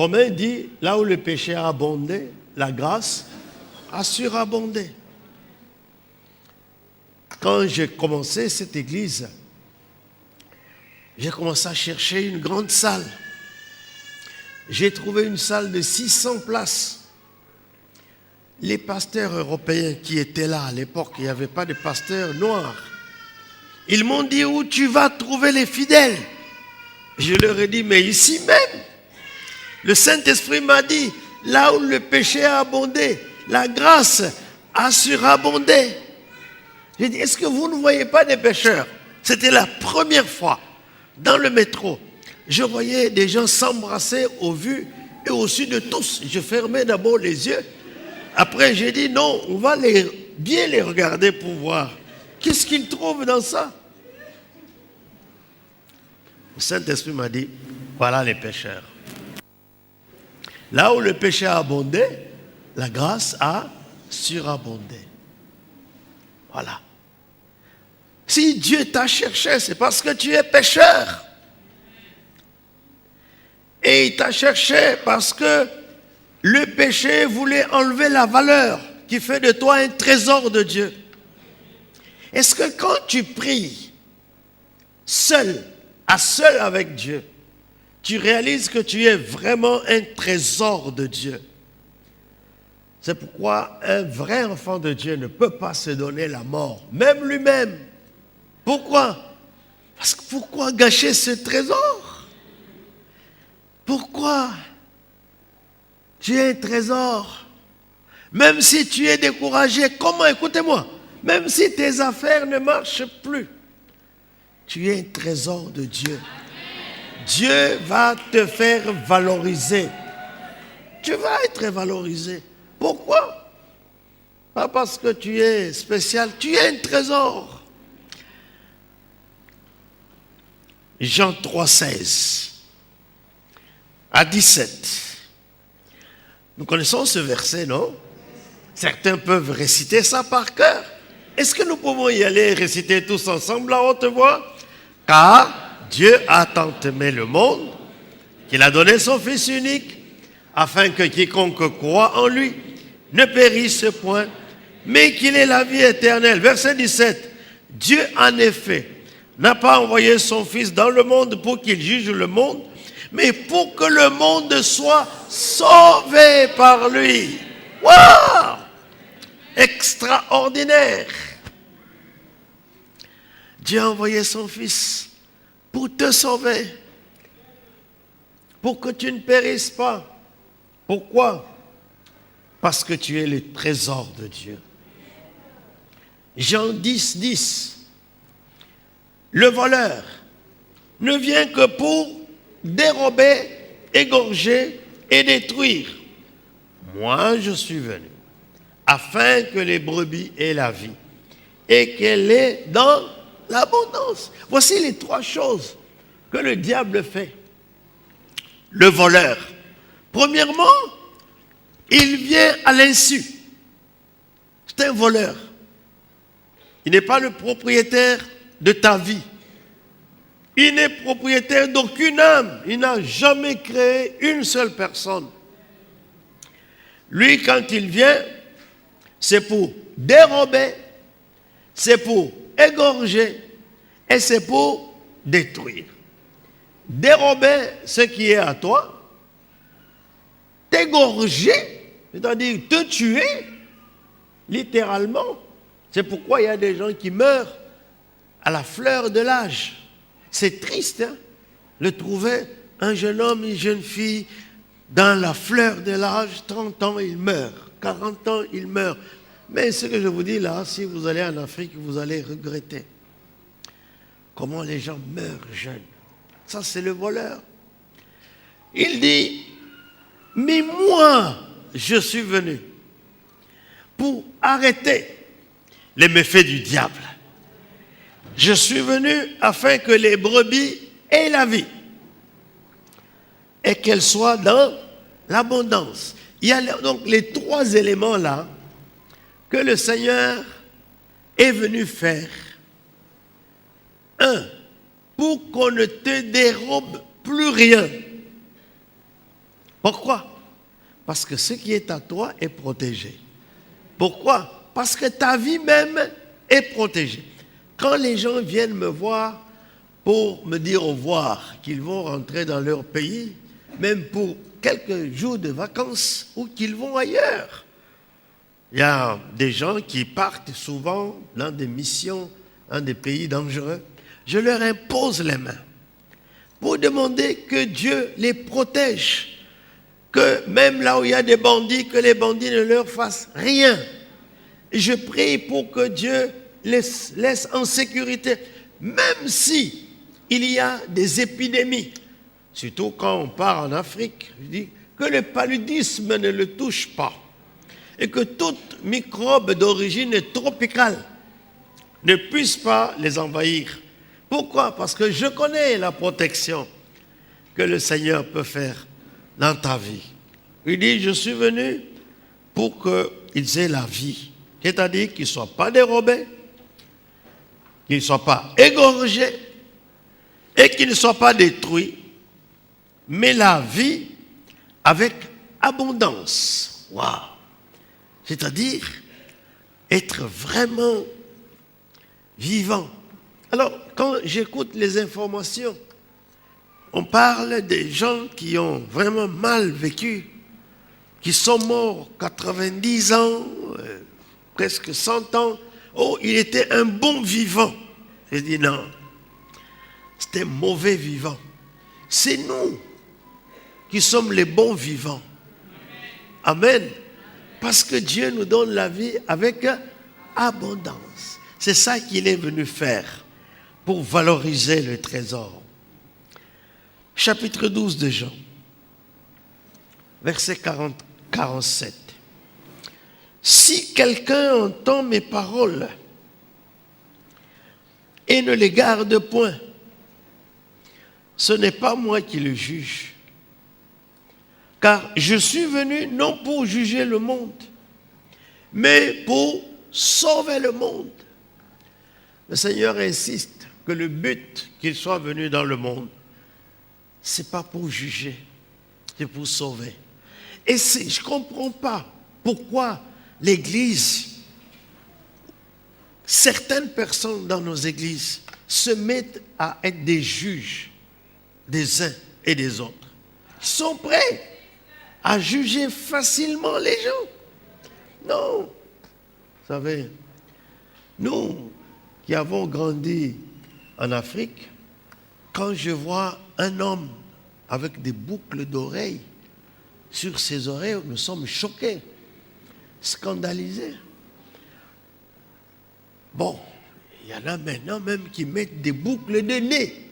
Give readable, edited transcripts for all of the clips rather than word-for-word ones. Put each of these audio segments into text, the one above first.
Romain dit, là où le péché a abondé, la grâce a surabondé. Quand j'ai commencé cette église, j'ai commencé à chercher une grande salle. J'ai trouvé une salle de 600 places. Les pasteurs européens qui étaient là à l'époque, il n'y avait pas de pasteurs noirs. Ils m'ont dit, où tu vas trouver les fidèles? Je leur ai dit, mais ici même. Le Saint-Esprit m'a dit, là où le péché a abondé, la grâce a surabondé. J'ai dit, est-ce que vous ne voyez pas des pécheurs? C'était la première fois dans le métro. Je voyais des gens s'embrasser au vu et au su de tous. Je fermais d'abord les yeux. Après, j'ai dit, non, on va bien les regarder pour voir. Qu'est-ce qu'ils trouvent dans ça? Le Saint-Esprit m'a dit, voilà les pécheurs. Là où le péché a abondé, la grâce a surabondé. Voilà. Si Dieu t'a cherché, c'est parce que tu es pécheur. Et il t'a cherché parce que le péché voulait enlever la valeur qui fait de toi un trésor de Dieu. Est-ce que quand tu pries seul avec Dieu, tu réalises que tu es vraiment un trésor de Dieu? C'est pourquoi un vrai enfant de Dieu ne peut pas se donner la mort, même lui-même. Pourquoi? Parce que pourquoi gâcher ce trésor? Pourquoi? Tu es un trésor. Même si tu es découragé, comment? Écoutez-moi. Même si tes affaires ne marchent plus, tu es un trésor de Dieu. Dieu va te faire valoriser. Tu vas être valorisé. Pourquoi? Pas parce que tu es spécial, tu es un trésor. Jean 3,16 à 17. Nous connaissons ce verset, non? Certains peuvent réciter ça par cœur. Est-ce que nous pouvons y aller et réciter tous ensemble à haute voix? Car Dieu a tant aimé le monde qu'il a donné son Fils unique, afin que quiconque croit en lui ne périsse point, mais qu'il ait la vie éternelle. Verset 17. Dieu, en effet, n'a pas envoyé son Fils dans le monde pour qu'il juge le monde, mais pour que le monde soit sauvé par lui. Waouh! Extraordinaire! Dieu a envoyé son Fils pour te sauver, pour que tu ne périsses pas. Pourquoi? Parce que tu es le trésor de Dieu. Jean 10, 10. Le voleur ne vient que pour dérober, égorger et détruire. Moi, je suis venu afin que les brebis aient la vie et qu'elle est dans l'abondance. Voici les trois choses que le diable fait. Le voleur, premièrement, il vient à l'insu. C'est un voleur. Il n'est pas le propriétaire de ta vie. Il n'est propriétaire d'aucune âme. Il n'a jamais créé une seule personne. Lui, quand il vient, c'est pour dérober, c'est pour égorger et c'est pour détruire. Dérober ce qui est à toi, t'égorger, c'est-à-dire te tuer, littéralement. C'est pourquoi il y a des gens qui meurent à la fleur de l'âge. C'est triste, hein, de trouver un jeune homme, une jeune fille, dans la fleur de l'âge, 30 ans, il meurt. 40 ans, il meurt. Mais ce que je vous dis là, si vous allez en Afrique, vous allez regretter. Comment les gens meurent jeunes. Ça, c'est le voleur. Il dit, mais moi, je suis venu pour arrêter les méfaits du diable. Je suis venu afin que les brebis aient la vie et qu'elles soient dans l'abondance. Il y a donc les trois éléments là que le Seigneur est venu faire. Un, pour qu'on ne te dérobe plus rien. Pourquoi? Parce que ce qui est à toi est protégé. Pourquoi? Parce que ta vie même est protégée. Quand les gens viennent me voir pour me dire au revoir, qu'ils vont rentrer dans leur pays, même pour quelques jours de vacances ou qu'ils vont ailleurs. Il y a des gens qui partent souvent dans des missions, dans des pays dangereux. Je leur impose les mains pour demander que Dieu les protège. Que même là où il y a des bandits, que les bandits ne leur fassent rien. Et je prie pour que Dieu les laisse en sécurité, même si il y a des épidémies. Surtout quand on part en Afrique, je dis que le paludisme ne le touche pas. Et que toute microbe d'origine tropicale ne puisse pas les envahir. Pourquoi? Parce que je connais la protection que le Seigneur peut faire dans ta vie. Il dit, je suis venu pour qu'ils aient la vie. C'est-à-dire qu'ils ne soient pas dérobés, qu'ils ne soient pas égorgés et qu'ils ne soient pas détruits, mais la vie avec abondance. Waouh! C'est-à-dire être vraiment vivant. Alors, quand j'écoute les informations, on parle des gens qui ont vraiment mal vécu, qui sont morts 90 ans, presque 100 ans. Oh, il était un bon vivant. Je dis non, c'était un mauvais vivant. C'est nous qui sommes les bons vivants. Amen. Parce que Dieu nous donne la vie avec abondance. C'est ça qu'il est venu faire pour valoriser le trésor. Chapitre 12 de Jean, verset 47. Si quelqu'un entend mes paroles et ne les garde point, ce n'est pas moi qui le juge. Car je suis venu non pour juger le monde, mais pour sauver le monde. Le Seigneur insiste que le but qu'il soit venu dans le monde, ce n'est pas pour juger, c'est pour sauver. Et je ne comprends pas pourquoi l'Église, certaines personnes dans nos églises se mettent à être des juges des uns et des autres. Ils sont prêts à juger facilement les gens. Non. Vous savez, nous qui avons grandi en Afrique, quand je vois un homme avec des boucles d'oreilles sur ses oreilles, nous sommes choqués, scandalisés. Bon, il y en a maintenant même qui mettent des boucles de nez.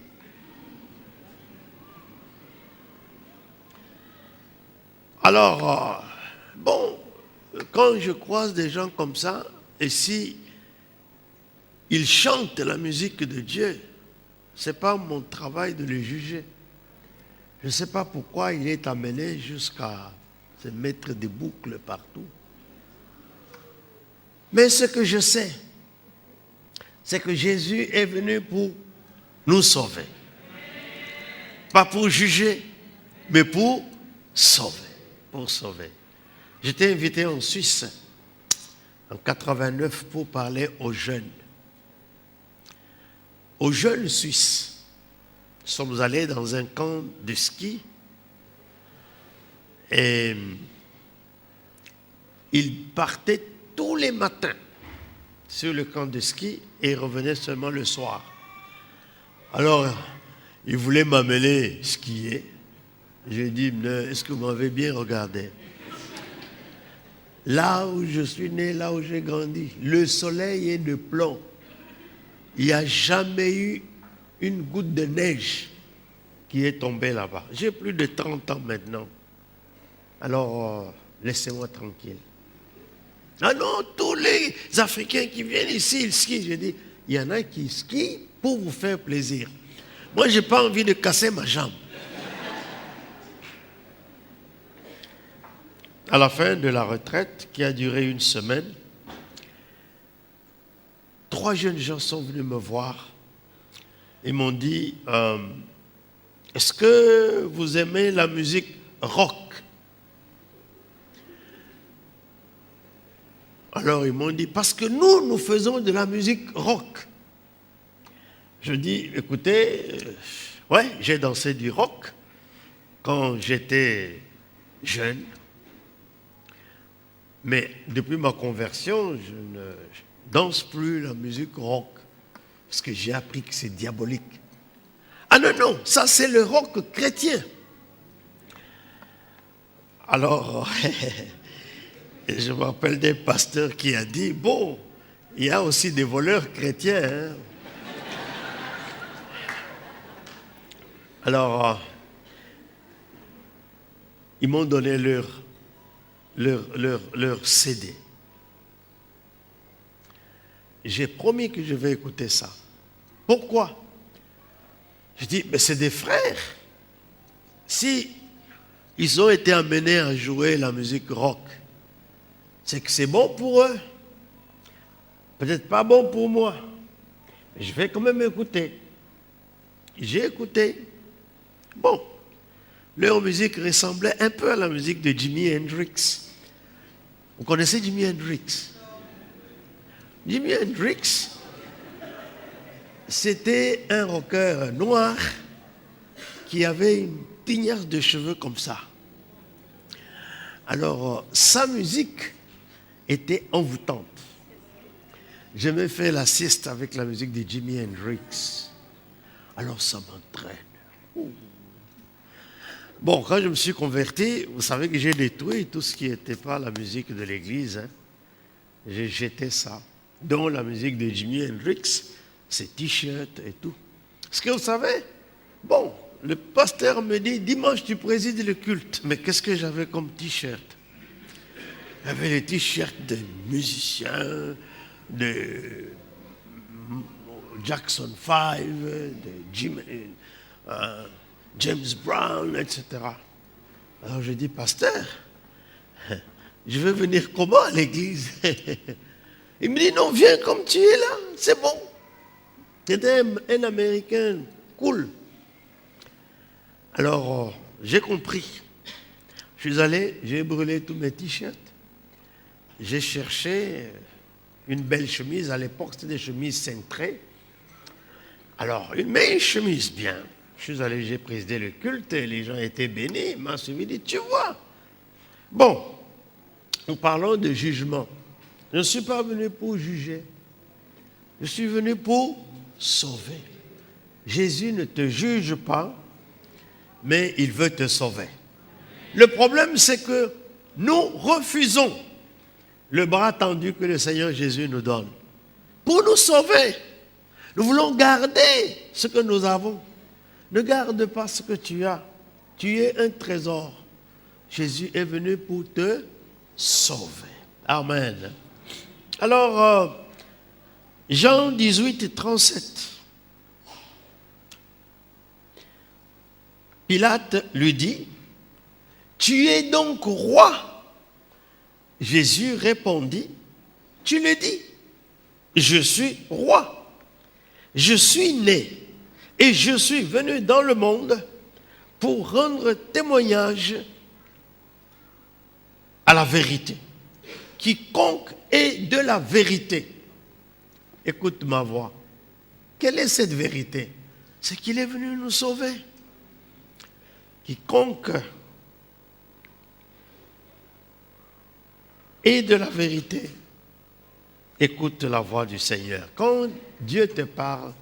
Alors, bon, quand je croise des gens comme ça, et si ils chantent la musique de Dieu, ce n'est pas mon travail de les juger. Je ne sais pas pourquoi il est amené jusqu'à se mettre des boucles partout. Mais ce que je sais, c'est que Jésus est venu pour nous sauver. Pas pour juger, mais pour sauver. Pour sauver. J'étais invité en Suisse en 89 pour parler aux jeunes. Aux jeunes Suisses. Nous sommes allés dans un camp de ski et ils partaient tous les matins sur le camp de ski et revenaient seulement le soir. Alors, ils voulaient m'amener skier. J'ai dit, est-ce que vous m'avez bien regardé? Là où je suis né, là où j'ai grandi, le soleil est de plomb. Il n'y a jamais eu une goutte de neige qui est tombée là-bas. J'ai plus de 30 ans maintenant. Alors, laissez-moi tranquille. Ah non, tous les Africains qui viennent ici, ils skient. J'ai dit, il y en a qui skient pour vous faire plaisir. Moi, je n'ai pas envie de casser ma jambe. À la fin de la retraite, qui a duré une semaine, 3 jeunes gens sont venus me voir. Ils m'ont dit, est-ce que vous aimez la musique rock? Alors ils m'ont dit, parce que nous faisons de la musique rock. Je dis, écoutez, ouais, j'ai dansé du rock quand j'étais jeune. Mais depuis ma conversion, je ne danse plus la musique rock. Parce que j'ai appris que c'est diabolique. Ah non, non, ça c'est le rock chrétien. Alors, je me rappelle d'un pasteur qui a dit, bon, il y a aussi des voleurs chrétiens. Hein. Alors, ils m'ont donné leur CD. J'ai promis que je vais écouter ça. Pourquoi? Je dis, mais c'est des frères. Si ils ont été amenés à jouer la musique rock, c'est que c'est bon pour eux. Peut-être pas bon pour moi. Mais je vais quand même écouter. J'ai écouté. Bon, leur musique ressemblait un peu à la musique de Jimi Hendrix. Vous connaissez Jimi Hendrix? Jimi Hendrix, c'était un rocker noir qui avait une tignasse de cheveux comme ça. Alors, sa musique était envoûtante. Je me fais la sieste avec la musique de Jimi Hendrix. Alors, ça m'entraîne. Bon, quand je me suis converti, vous savez que j'ai détruit tout ce qui n'était pas la musique de l'église. Hein. J'ai jeté ça. Dont la musique de Jimi Hendrix, ses t-shirts et tout. Est-ce que vous savez, bon, le pasteur me dit, dimanche tu présides le culte. Mais qu'est-ce que j'avais comme t-shirt? J'avais les t-shirts de musiciens, de Jackson 5, de James Brown, etc. Alors je dis, pasteur, je veux venir comment à l'église? Il me dit, non, viens comme tu es là, c'est bon. C'était un Américain cool. Alors, j'ai compris. Je suis allé, j'ai brûlé tous mes t-shirts. J'ai cherché une belle chemise. À l'époque, c'était des chemises cintrées. Alors, une chemise bien. Je suis allé, j'ai présidé le culte, et les gens étaient bénis. Ils m'ont suivi, dit, tu vois. Bon, nous parlons de jugement. Je ne suis pas venu pour juger. Je suis venu pour sauver. Jésus ne te juge pas, mais il veut te sauver. Le problème, c'est que nous refusons le bras tendu que le Seigneur Jésus nous donne pour nous sauver. Nous voulons garder ce que nous avons. Ne garde pas ce que tu as. Tu es un trésor. Jésus est venu pour te sauver. Amen. Alors, Jean 18, 37. Pilate lui dit, « Tu es donc roi ?» Jésus répondit, « Tu le dis, je suis roi. Je suis né et je suis venu dans le monde pour rendre témoignage à la vérité. Quiconque est de la vérité, écoute ma voix. Quelle est cette vérité? C'est qu'il est venu nous sauver. Quiconque est de la vérité, écoute la voix du Seigneur. Quand Dieu te parle,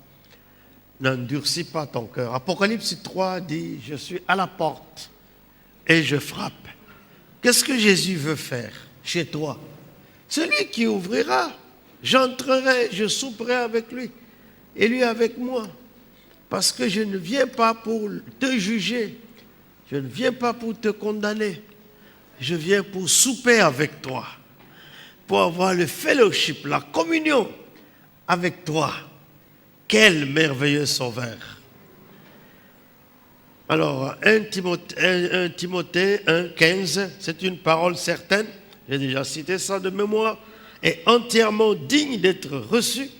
n'endurcis pas ton cœur. Apocalypse 3 dit, je suis à la porte et je frappe. Qu'est-ce que Jésus veut faire chez toi? Celui qui ouvrira, j'entrerai, je souperai avec lui et lui avec moi. Parce que je ne viens pas pour te juger, je ne viens pas pour te condamner, je viens pour souper avec toi, pour avoir le fellowship, la communion avec toi. Quel merveilleux sauveur! Alors, 1 Timothée 1,15, c'est une parole certaine, j'ai déjà cité ça de mémoire, est entièrement digne d'être reçue,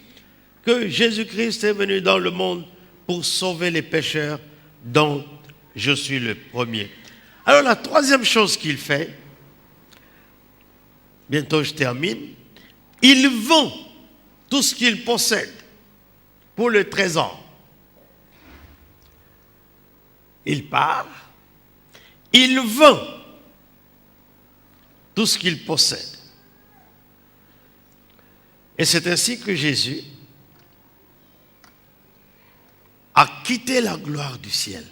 que Jésus-Christ est venu dans le monde pour sauver les pécheurs, dont je suis le premier. Alors, la troisième chose qu'il fait, bientôt je termine, Il vend tout ce qu'il possède pour le trésor. Il part, il vend tout ce qu'il possède. Et c'est ainsi que Jésus a quitté la gloire du ciel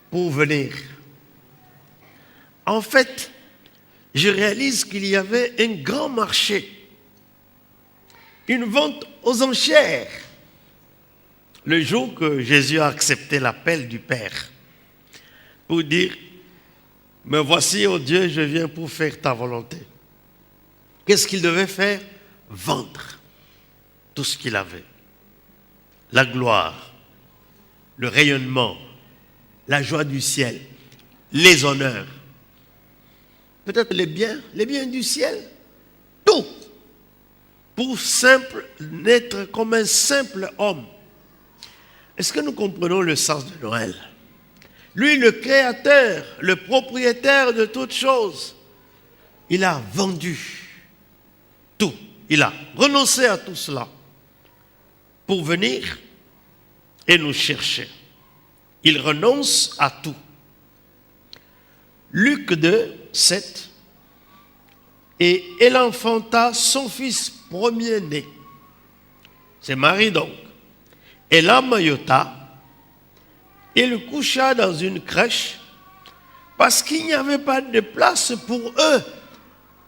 pour venir. En fait, je réalise qu'il y avait un grand marché, une vente aux enchères, le jour que Jésus a accepté l'appel du Père pour dire, me voici, ô Dieu, je viens pour faire ta volonté. Qu'est-ce qu'il devait faire? Vendre tout ce qu'il avait. La gloire, le rayonnement, la joie du ciel, les honneurs, peut-être les biens du ciel, tout, pour n'être comme un simple homme. Est-ce que nous comprenons le sens de Noël? Lui, le créateur, le propriétaire de toutes choses, il a vendu tout. Il a renoncé à tout cela pour venir et nous chercher. Il renonce à tout. Luc 2, 7. Et elle enfanta son fils premier-né. C'est Marie donc. Et l'emmaillota et le coucha dans une crèche parce qu'il n'y avait pas de place pour eux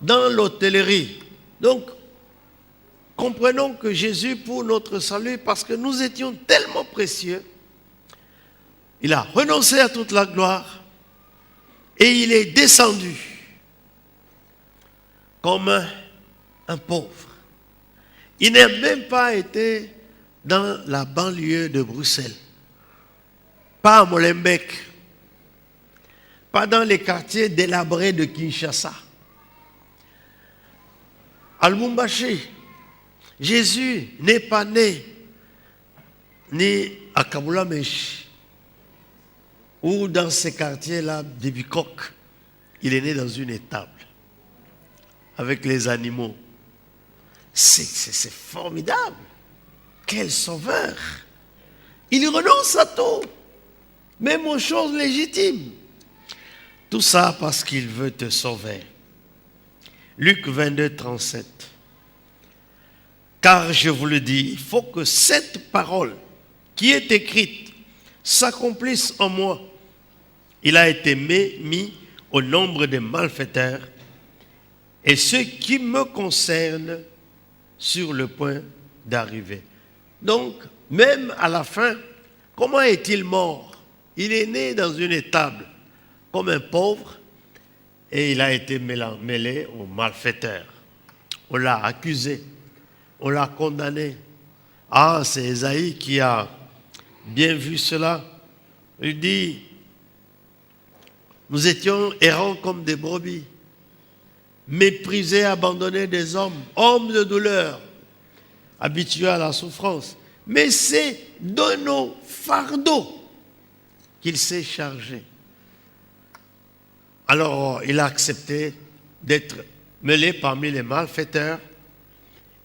dans l'hôtellerie. Donc, comprenons que Jésus, pour notre salut, parce que nous étions tellement précieux, il a renoncé à toute la gloire et il est descendu comme un pauvre. Il n'a même pas été dans la banlieue de Bruxelles, pas à Molenbeek, pas dans les quartiers délabrés de Kinshasa. À Lubumbashi, Jésus n'est pas né ni à Kabulamesh ou dans ces quartiers-là de Bikok. Il est né dans une étable avec les animaux. C'est formidable. Quel sauveur. Il renonce à tout, même aux choses légitimes. Tout ça parce qu'il veut te sauver. Luc 22, 37. Car je vous le dis, il faut que cette parole qui est écrite s'accomplisse en moi. Il a été mis au nombre des malfaiteurs et ceux qui me concernent sur le point d'arriver. Donc, même à la fin, comment est-il mort? Il est né dans une étable comme un pauvre et il a été mêlé aux malfaiteurs. On l'a accusé, on l'a condamné. Ah, c'est Ésaïe qui a bien vu cela. Il dit, nous étions errants comme des brebis, méprisés, abandonnés des hommes, hommes de douleur, habitués à la souffrance. Mais c'est de nos fardeaux qu'il s'est chargé. Alors, il a accepté d'être mêlé parmi les malfaiteurs.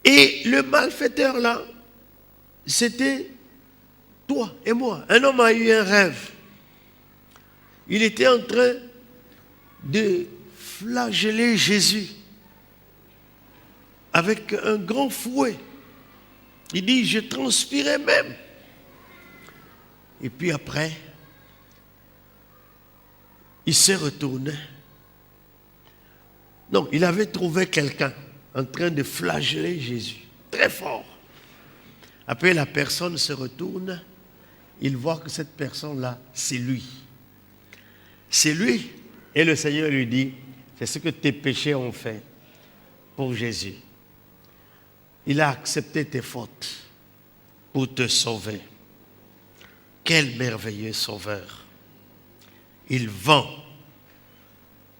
Et le malfaiteur là, c'était toi et moi. Un homme a eu un rêve. Il était en train de flageller Jésus avec un grand fouet. Il dit, je transpirais même. Et puis après, il s'est retourné. Non, il avait trouvé quelqu'un en train de flageller Jésus, très fort. Après, la personne se retourne, il voit que cette personne-là, c'est lui. C'est lui. Et le Seigneur lui dit, c'est ce que tes péchés ont fait pour Jésus. Il a accepté tes fautes pour te sauver. Quel merveilleux sauveur. Il vend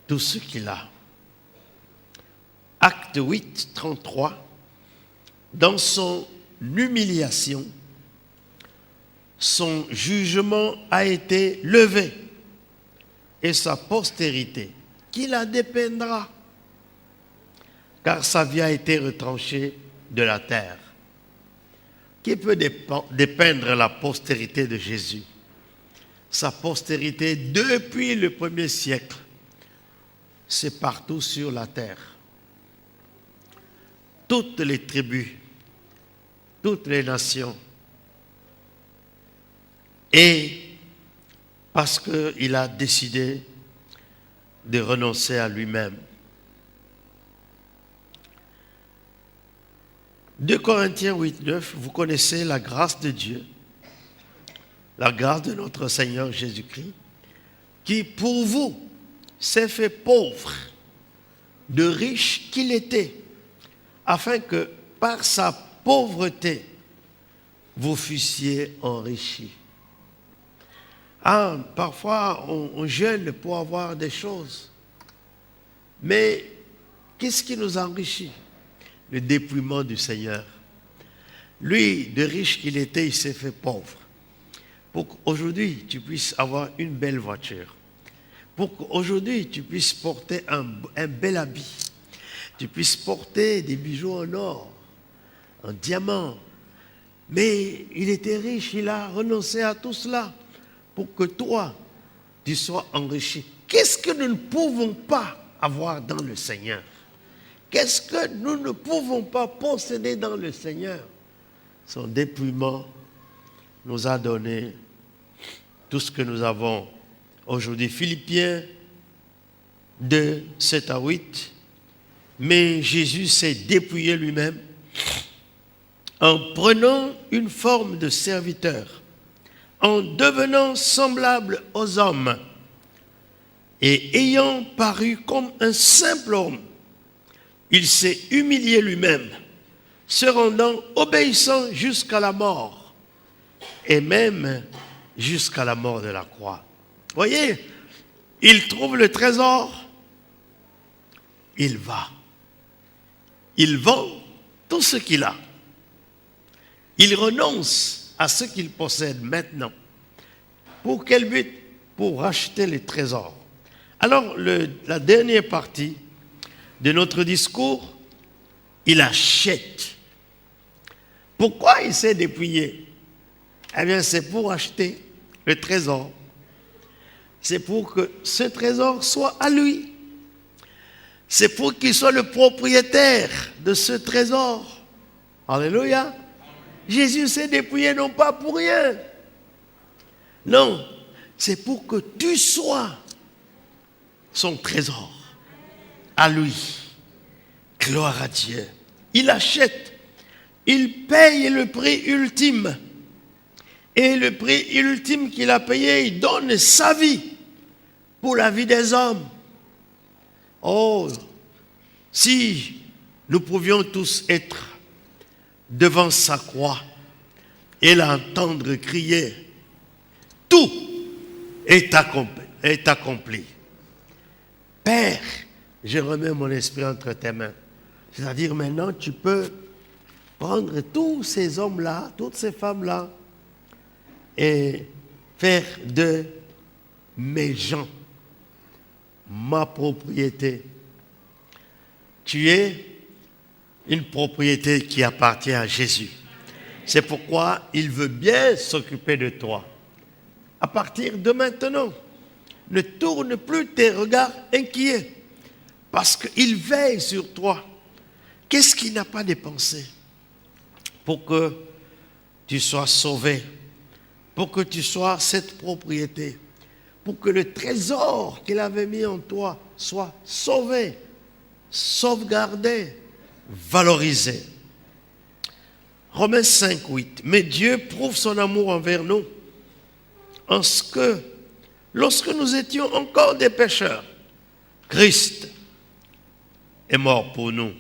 tout ce qu'il a. Acte 8, 33. Dans son humiliation, son jugement a été levé et sa postérité, qui la dépeindra. car sa vie a été retranchée de la terre. Qui peut dépeindre la postérité de Jésus? Sa postérité depuis le 1er siècle, c'est partout sur la terre. Toutes les tribus, toutes les nations. Et parce qu'il a décidé de renoncer à lui-même. 2 Corinthiens 8:9, vous connaissez la grâce de Dieu, la grâce de notre Seigneur Jésus-Christ, qui pour vous s'est fait pauvre, de riche qu'il était, afin que par sa pauvreté, vous fussiez enrichis. Parfois, on jeûne pour avoir des choses. Mais qu'est-ce qui nous enrichit? Le dépouillement du Seigneur. Lui, de riche qu'il était, il s'est fait pauvre. Pour qu'aujourd'hui, tu puisses avoir une belle voiture. Pour qu'aujourd'hui, tu puisses porter un bel habit. Tu puisses porter des bijoux en or, en diamant. Mais il était riche, il a renoncé à tout cela pour que toi, tu sois enrichi. Qu'est-ce que nous ne pouvons pas avoir dans le Seigneur? Qu'est-ce que nous ne pouvons pas posséder dans le Seigneur? Son dépouillement nous a donné tout ce que nous avons aujourd'hui. Philippiens 2, 7 à 8. Mais Jésus s'est dépouillé lui-même en prenant une forme de serviteur, en devenant semblable aux hommes et ayant paru comme un simple homme, il s'est humilié lui-même, se rendant obéissant jusqu'à la mort et même jusqu'à la mort de la croix. Voyez, il trouve le trésor, il va. Il vend tout ce qu'il a. Il renonce à ce qu'il possède maintenant. Pour quel but? Pour racheter les trésors. Alors, la dernière partie de notre discours, il achète. Pourquoi il s'est dépouillé? Eh bien, c'est pour acheter le trésor. C'est pour que ce trésor soit à lui. C'est pour qu'il soit le propriétaire de ce trésor. Alléluia. Jésus s'est dépouillé non pas pour rien. Non, c'est pour que tu sois son trésor. À lui. Gloire à Dieu. Il achète. Il paye le prix ultime. Et le prix ultime qu'il a payé, il donne sa vie pour la vie des hommes. Oh, si nous pouvions tous être devant sa croix et l'entendre crier, tout est accompli. Père, je remets mon esprit entre tes mains. C'est-à-dire maintenant, tu peux prendre tous ces hommes-là, toutes ces femmes-là, et faire de mes gens ma propriété. Tu es une propriété qui appartient à Jésus. C'est pourquoi il veut bien s'occuper de toi. À partir de maintenant, ne tourne plus tes regards inquiets parce qu'il veille sur toi. Qu'est-ce qu'il n'a pas dépensé pour que tu sois sauvé, pour que tu sois cette propriété, pour que le trésor qu'il avait mis en toi soit sauvé, sauvegardé, valorisé. Romains 5, 8. Mais Dieu prouve son amour envers nous en ce que, lorsque nous étions encore des pécheurs, Christ est mort pour nous.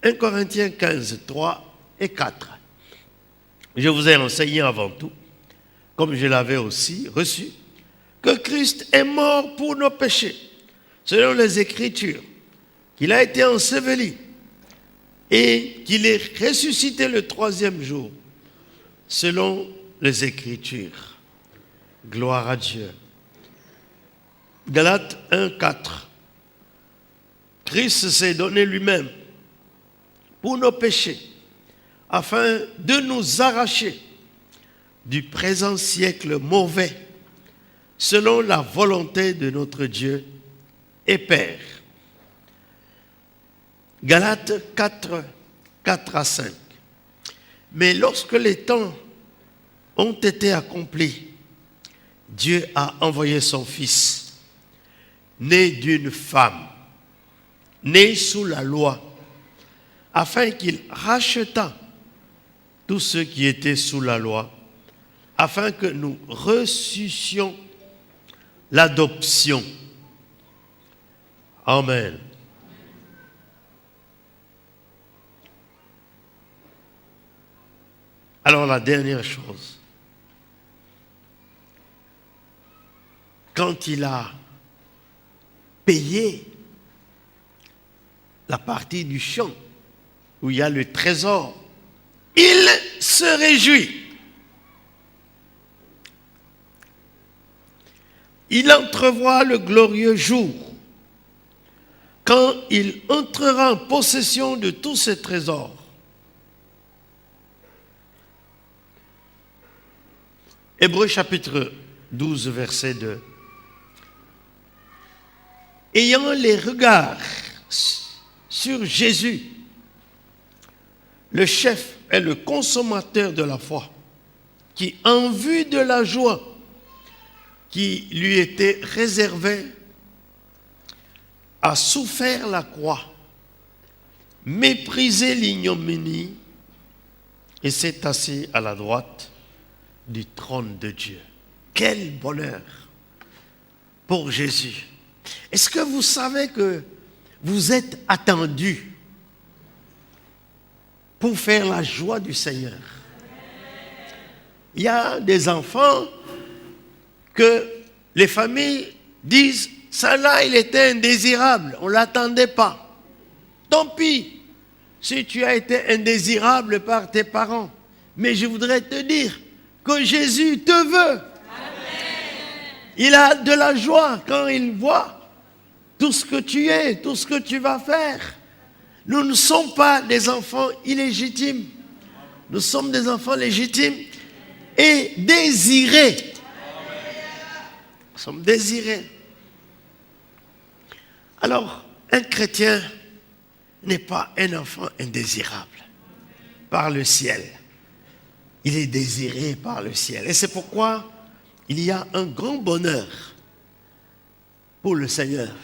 1 Corinthiens 15, 3 et 4. Je vous ai enseigné avant tout, comme je l'avais aussi reçu, que Christ est mort pour nos péchés, selon les Écritures, qu'il a été enseveli et qu'il est ressuscité le 3e jour, selon les Écritures. Gloire à Dieu. Galates 1, 4. Christ s'est donné lui-même pour nos péchés, afin de nous arracher du présent siècle mauvais, selon la volonté de notre Dieu et Père. Galates 4, 4 à 5. Mais lorsque les temps ont été accomplis, Dieu a envoyé son Fils, né d'une femme, né sous la loi, afin qu'il rachetât tous ceux qui étaient sous la loi, afin que nous reçussions l'adoption. Amen. Alors la dernière chose, quand il a payé la partie du champ où il y a le trésor, il se réjouit. Il entrevoit le glorieux jour quand il entrera en possession de tous ces trésors. Hébreux chapitre 12, verset 2. Ayant les regards sur Jésus, le chef et le consommateur de la foi, qui en vue de la joie qui lui était réservée, a souffert la croix, méprisé l'ignominie et s'est assis à la droite du trône de Dieu. Quel bonheur pour Jésus. Est-ce que vous savez que vous êtes attendus pour faire la joie du Seigneur? Il y a des enfants que les familles disent, ça là, il était indésirable, on ne l'attendait pas. Tant pis si tu as été indésirable par tes parents. Mais je voudrais te dire que Jésus te veut. Amen. Il a de la joie quand il voit tout ce que tu es, tout ce que tu vas faire. Nous ne sommes pas des enfants illégitimes. Nous sommes des enfants légitimes et désirés. Nous sommes désirés. Alors, un chrétien n'est pas un enfant indésirable par le ciel. Il est désiré par le ciel. Et c'est pourquoi il y a un grand bonheur pour le Seigneur.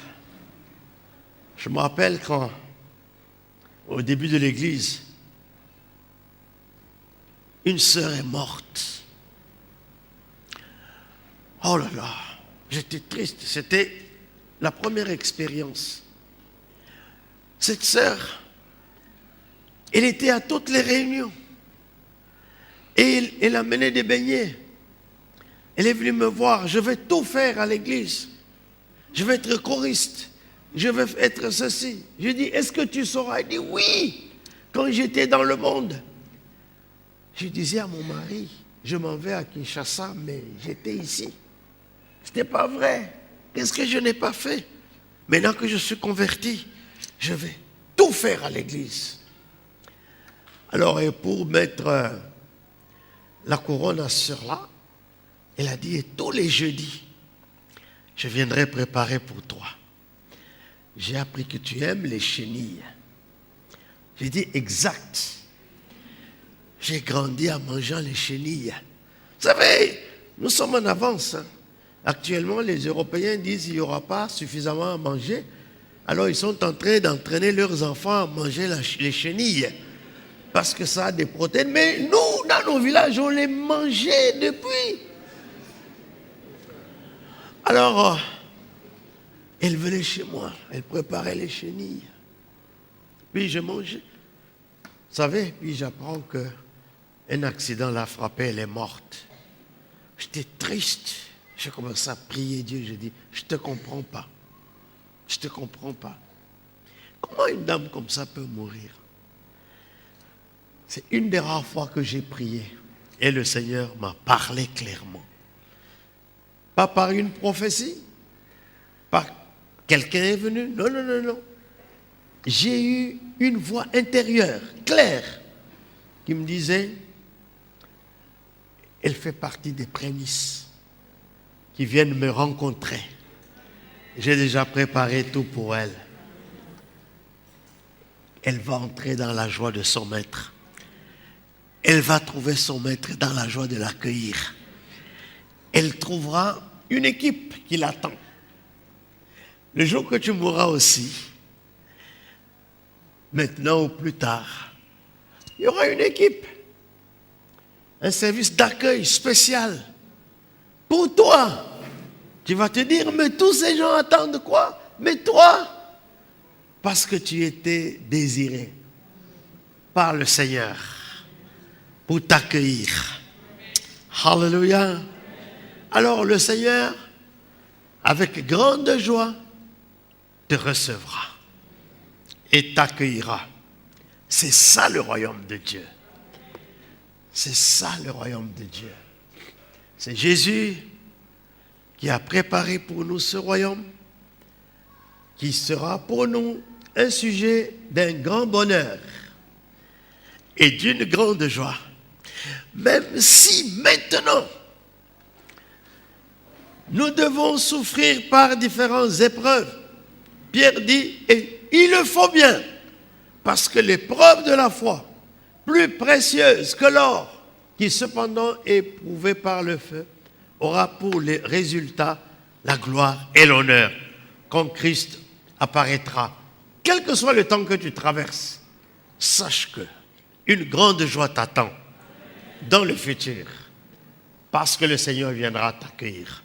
Je me rappelle quand, au début de l'église, une sœur est morte. Oh là là, j'étais triste. C'était la première expérience. Cette sœur, elle était à toutes les réunions. Et elle amenait des beignets. Elle est venue me voir. Je vais tout faire à l'église. Je vais être choriste. Je vais être ceci. Je dis, est-ce que tu sauras? Elle dit, oui. Quand j'étais dans le monde, je disais à mon mari, je m'en vais à Kinshasa, mais j'étais ici. Ce n'était pas vrai. Qu'est-ce que je n'ai pas fait? Maintenant que je suis converti, je vais tout faire à l'église. Alors, et pour mettre la couronne à ce soeur-là, elle a dit, et tous les jeudis, je viendrai préparer pour toi. J'ai appris que tu aimes les chenilles. J'ai dit, exact. J'ai grandi en mangeant les chenilles. Vous savez, nous sommes en avance. Actuellement, les Européens disent qu'il n'y aura pas suffisamment à manger. Alors, ils sont en train d'entraîner leurs enfants à manger les chenilles. Parce que ça a des protéines. Mais nous, dans nos villages, on les mangeait depuis. Alors, elle venait chez moi. Elle préparait les chenilles. Puis je mangeais. Vous savez, puis j'apprends qu'un accident l'a frappée, elle est morte. J'étais triste. J'ai commencé à prier Dieu. Je dis, je ne te comprends pas. Je ne te comprends pas. Comment une dame comme ça peut mourir? C'est une des rares fois que j'ai prié. Et le Seigneur m'a parlé clairement. Pas par une prophétie. Pas quelqu'un est venu. Non, non, non, non. j'ai eu une voix intérieure, claire, qui me disait, elle fait partie des prémices qui viennent me rencontrer. J'ai déjà préparé tout pour elle. Elle va entrer dans la joie de son maître. Elle va trouver son maître dans la joie de l'accueillir. Elle trouvera une équipe qui l'attend. Le jour que tu mourras aussi, maintenant ou plus tard, il y aura une équipe, un service d'accueil spécial pour toi. Tu vas te dire, mais tous ces gens attendent quoi? Mais toi, parce que tu étais désiré par le Seigneur pour t'accueillir. Alléluia. Alors le Seigneur, avec grande joie, te recevra et t'accueillera. C'est ça le royaume de Dieu. C'est ça le royaume de Dieu. C'est Jésus qui a préparé pour nous ce royaume, qui sera pour nous un sujet d'un grand bonheur et d'une grande joie. Même si maintenant, nous devons souffrir par différentes épreuves, Pierre dit, et il le faut bien, parce que l'épreuve de la foi, plus précieuse que l'or, qui cependant est éprouvé par le feu, aura pour les résultats la gloire et l'honneur quand Christ apparaîtra. Quel que soit le temps que tu traverses, sache que une grande joie t'attend dans le futur, parce que le Seigneur viendra t'accueillir.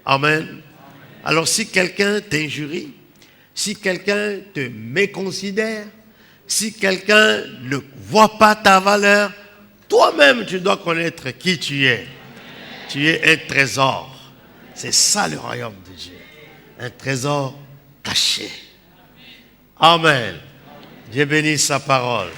Amen. Alors si quelqu'un t'injurie, si quelqu'un te méconsidère, si quelqu'un ne voit pas ta valeur, toi-même tu dois connaître qui tu es. Tu es un trésor. C'est ça le royaume de Dieu. Un trésor caché. Amen. Dieu bénisse sa parole.